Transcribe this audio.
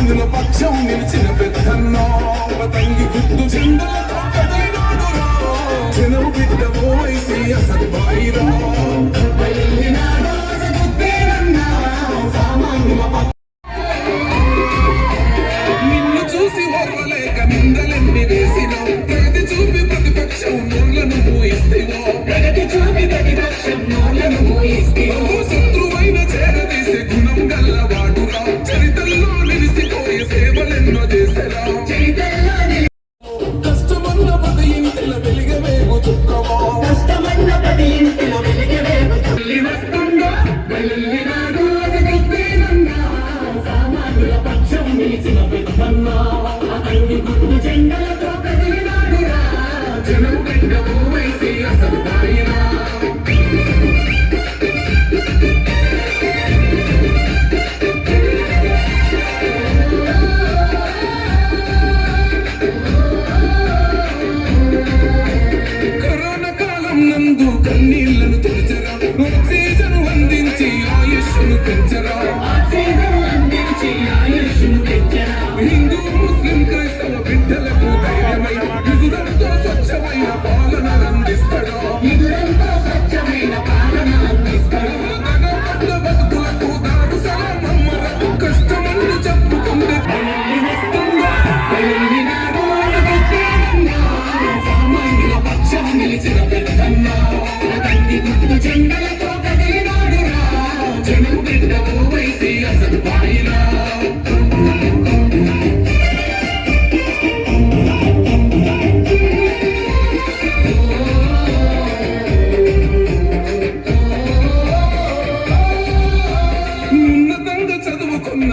సామాన్యుల పక్షం నిలిచిన పెద్దన్నో తంగి గుర్తు చెందలతో కదిలినాడురా జనం బిడ్డ ఓవైసీ అసలు బాయిరా నిన్ను చూసి ఓర్వలేక నిందలెన్ని వేసినావు ప్రగతి చూపి ప్రతిపక్షం నోళ్లను ఊహిస్తేవో ప్రగతి చూపి ప్రతిపక్షం నోళ్లను ఊహిస్తేవో శత్రువైన చేరదీసే గుణం గల్లవాడురా చరితల్లో నిలిసిపోయే సేవలెన్నో చేసేరా కష్టమన్న పది ఇంటిల వెలిగవేగు చుక్కవో కష్టమన్న పది ఇంటిల వెలిగవేగు చుల్లి వస్తుందో వెళ్ళినాడు అసగొప్పేనన్నా సామాన్యుల పక్షం నిలిచిన పెద్దన్నా అంగి గుర్తు జెండలతో కదిలినాడురా జనం బిడ్డ ఓవైసీ అసలు బాయిరా నందు కన్నీళ్లను తుడిచరా ఆక్సిజన్ అందించి ఆయుష్ను పెంచరా హిందూ ముస్లిం క్రైస్తవ బిడ్డలకు ధైర్యమై ఎదురంతో స్వచ్ఛమైన పాలన అందిస్తాడా బతుకులకు దాడు సలామమ్మర కష్టమని చెప్పుకుంటే సామాన్యుల పక్షం నిలిచిన పెద్దన్నా జెండలతో కదిలినాడురా జనం బిడ్డ ఓవైసీ అసలు బాయిరా ఉన్నతంగా చదువుకున్న